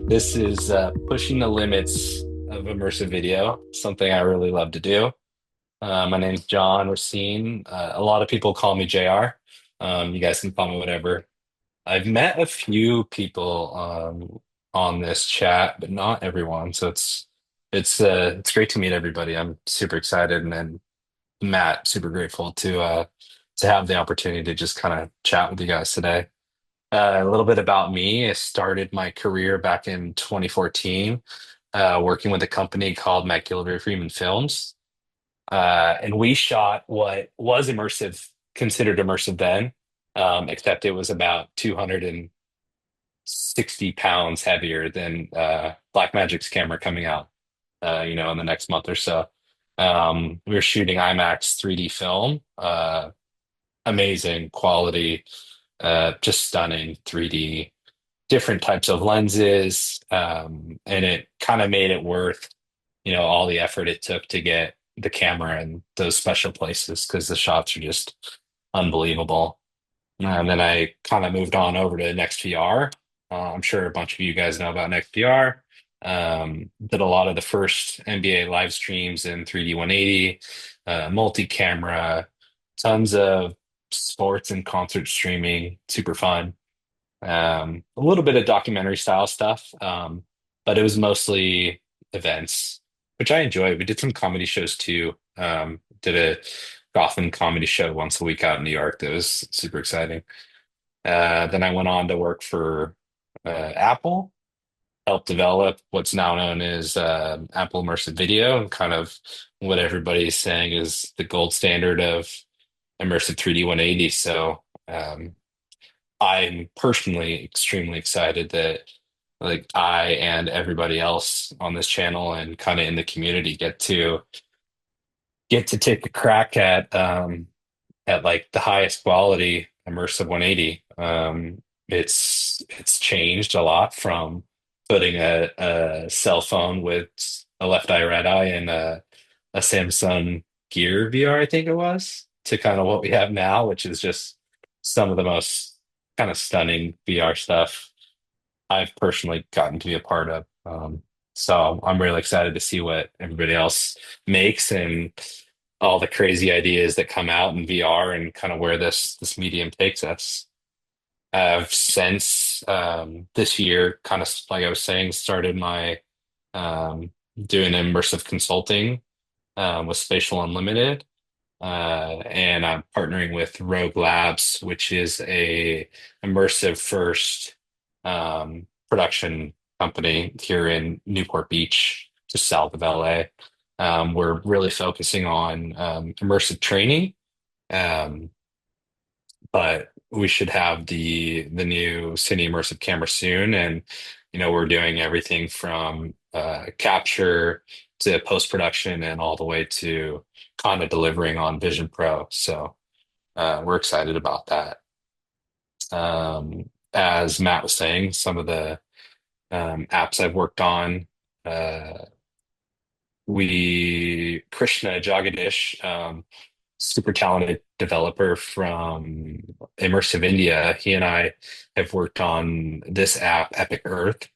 This is pushing the limits of immersive video, something I really love to do. My name's John Racine. A lot of people call me JR. You guys can call me whatever. I've met a few people on this chat, but not everyone. So it's great to meet everybody. I'm super excited, and then Matt, super grateful to have the opportunity to just kind of chat with you guys today. A little bit about me. I started my career back in 2014, working with a company called McGillivray Freeman Films. And we shot what was immersive, considered immersive then, except it was about 260 pounds heavier than Blackmagic's camera coming out, in the next month or so. We were shooting IMAX 3D film, amazing quality, just stunning 3D, different types of lenses, and it kind of made it worth, all the effort it took to get the camera in those special places because the shots are just unbelievable. And then I kind of moved on over to NextVR. I'm sure a bunch of you guys know about NextVR. Did a lot of the first NBA live streams in 3D 180, multi-camera, tons of sports and concert streaming, super fun. A little bit of documentary style stuff, but it was mostly events, which I enjoyed. We did some comedy shows too. Did a Gotham comedy show once a week out in New York that was super exciting. Then I went on to work for Apple, helped develop what's now known as Apple Immersive Video, and kind of what everybody's saying is the gold standard of immersive 3D 180. So I'm personally extremely excited that like I and everybody else on this channel and kind of in the community get to take a crack at like the highest quality immersive 180. It's changed a lot from putting a cell phone with a left eye, red eye, and a Samsung Gear VR, I think it was, to kind of what we have now, which is just some of the most kind of stunning VR stuff I've personally gotten to be a part of. So I'm really excited to see what everybody else makes and all the crazy ideas that come out in VR and kind of where this medium takes us. I've since this year, kind of like I was saying, started my doing immersive consulting with Spatial Unlimited. And I'm partnering with Rogue Labs, which is a immersive first production company here in Newport Beach, just south of LA. We're really focusing on immersive training, um, but we should have the new Cine immersive camera soon, and we're doing everything from capture to post production and all the way to kind of delivering on Vision Pro. So we're excited about that. As Matt was saying, some of the apps I've worked on, uh, we Krishna Jagadish, super talented developer from Immersive India. He and I have worked on this app, Epic Earth,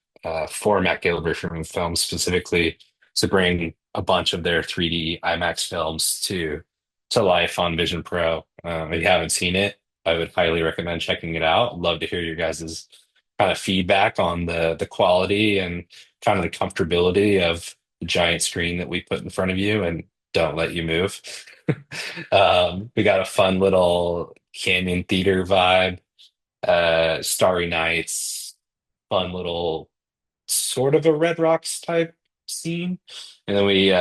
for Matt Gilbert from Film specifically to bring a bunch of their 3D IMAX films to life on Vision Pro. If you haven't seen it, I would highly recommend checking it out. Love to hear your guys' kind of feedback on the quality and kind of the comfortability of the giant screen that we put in front of you and don't let you move. We got a fun little canyon theater vibe, starry nights, fun little sort of a Red Rocks type scene. And then we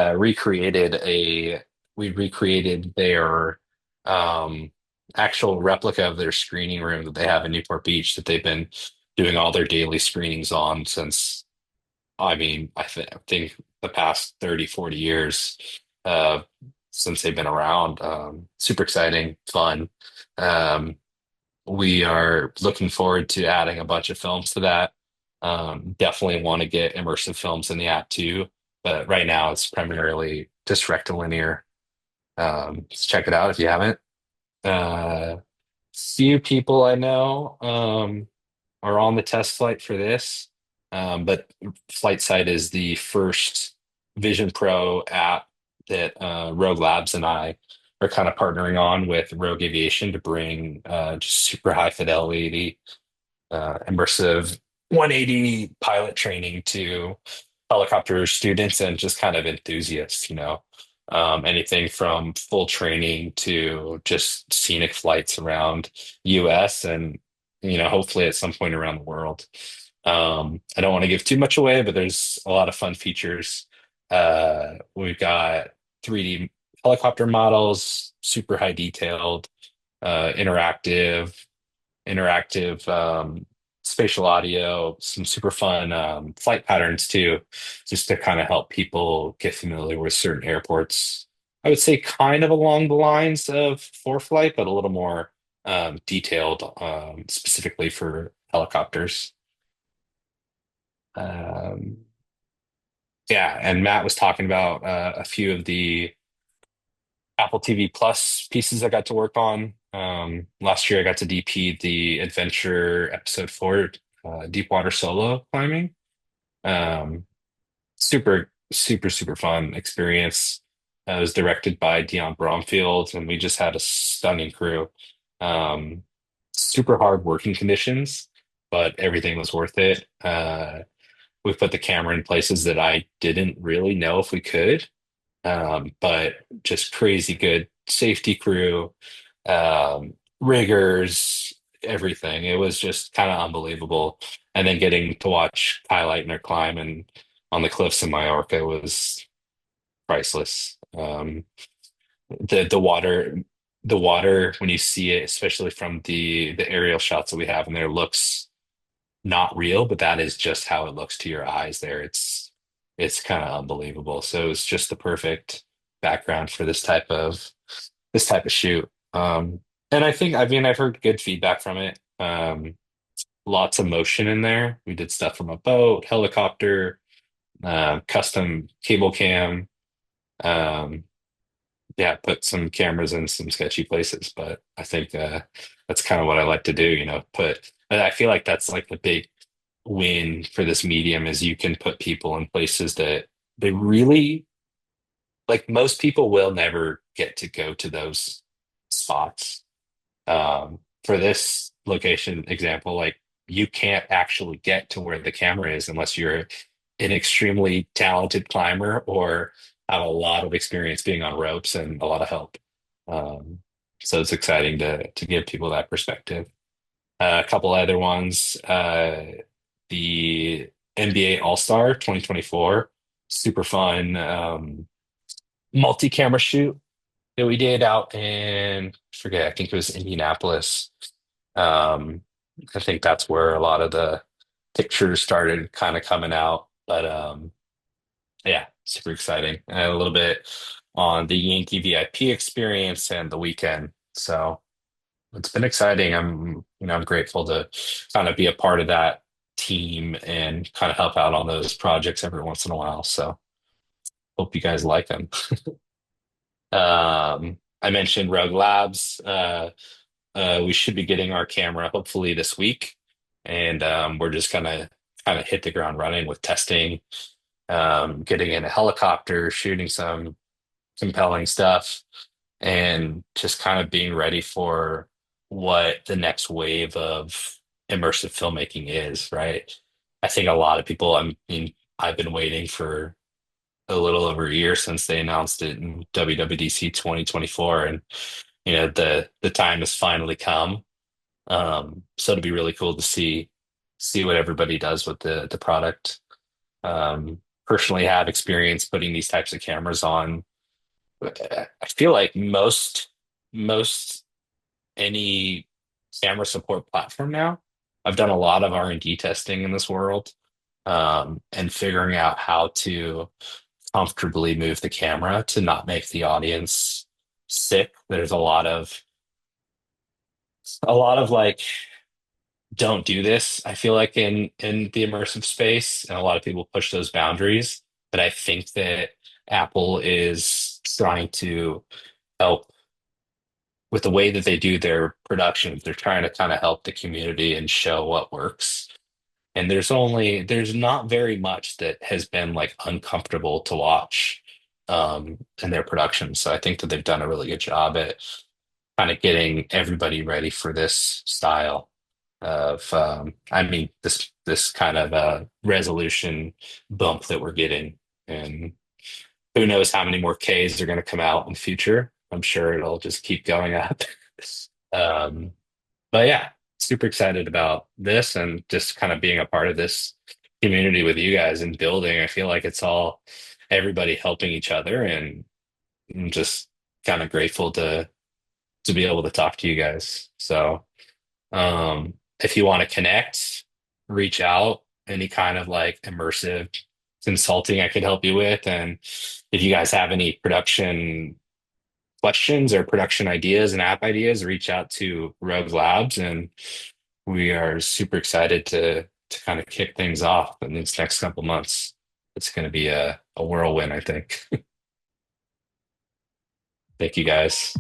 recreated their um actual replica of their screening room that they have in Newport Beach that they've been doing all their daily screenings on since I think the past 30, 40 years uh, since they've been around. Super exciting, fun. Um, we are looking forward to adding a bunch of films to that. Definitely want to get immersive films in the app too, but right now it's primarily just rectilinear. Just check it out if you haven't. Few people I know are on the test flight for this. But Flight Sight is the first Vision Pro app that Rogue Labs and I are kind of partnering on with Rogue Aviation to bring just super high fidelity, immersive 180 pilot training to helicopter students and just kind of enthusiasts, anything from full training to just scenic flights around US and, hopefully at some point around the world. I don't want to give too much away, but there's a lot of fun features. We've got 3D helicopter models, super high detailed, interactive, spatial audio, some super fun flight patterns too, just to kind of help people get familiar with certain airports. I would say kind of along the lines of ForeFlight, but a little more detailed, specifically for helicopters. Um, yeah, and Matt was talking about a few of the Apple TV Plus pieces I got to work on. Last year, I got to DP the Adventure Episode 4, deep water solo climbing. Um, super, super, super fun experience. It was directed by Dion Bromfield, and we just had a stunning crew. Um, Super hard working conditions, but everything was worth it. We put the camera in places that I didn't really know if we could. But just crazy good safety crew, riggers, everything. It was just kind of unbelievable. And then getting to watch Kyle Leitner climb and on the cliffs in Mallorca was priceless. The water when you see it, especially from the aerial shots that we have in there, looks not real, but that is just how it looks to your eyes there. It's kind of unbelievable. So it's just the perfect background for this type of shoot. And I mean, I've heard good feedback from it. Lots of motion in there. We did stuff from a boat, helicopter, custom cable cam. Um, yeah, put some cameras in some sketchy places, but I think that's kind of what I like to do, I feel like that's like the big win for this medium is you can put people in places that they really like most people will never get to go to those spots. For this location example, like you can't actually get to where the camera is unless you're an extremely talented climber or have a lot of experience being on ropes and a lot of help. Um, so it's exciting to give people that perspective. A couple other ones, the NBA All-Star 2024, super fun multi-camera shoot that we did out in, I forget, I think it was Indianapolis. Um, I think that's where a lot of the pictures started kind of coming out. But yeah, super exciting. And a little bit on the Yankee VIP experience and the weekend. So it's been exciting. I'm grateful to kind of be a part of that team and kind of help out on those projects every once in a while. So hope you guys like them. I mentioned Rogue Labs. We should be getting our camera hopefully this week, and we're just gonna kind of hit the ground running with testing, getting in a helicopter, shooting some compelling stuff, and just kind of being ready for what the next wave of immersive filmmaking is, right? I think a lot of people, I mean, I've been waiting for a little over a year since they announced it in WWDC 2024, and the time has finally come. So it'll be really cool to see what everybody does with the product. Personally, have experience putting these types of cameras on. I feel like most any camera support platform now. I've done a lot of R&D testing in this world, and figuring out how to comfortably move the camera to not make the audience sick. There's a lot of like don't do this. I feel like in the immersive space, and a lot of people push those boundaries. But I think that Apple is trying to help with the way that they do their productions. They're trying to kind of help the community and show what works. And there's not very much that has been like uncomfortable to watch in their production. So I think that they've done a really good job at kind of getting everybody ready for this style of I mean this kind of resolution bump that we're getting. And who knows how many more Ks are going to come out in the future. I'm sure it'll just keep going up. Um, but yeah, super excited about this and just kind of being a part of this community with you guys and building. I feel like it's all everybody helping each other, and I'm just kind of grateful to be able to talk to you guys. So, if you want to connect, reach out, any kind of like immersive consulting I could help you with. And if you guys have any production questions or production ideas and app ideas, reach out to Rogue Labs, and we are super excited to kind of kick things off in these next couple months. It's going to be a whirlwind, I think. Thank you guys.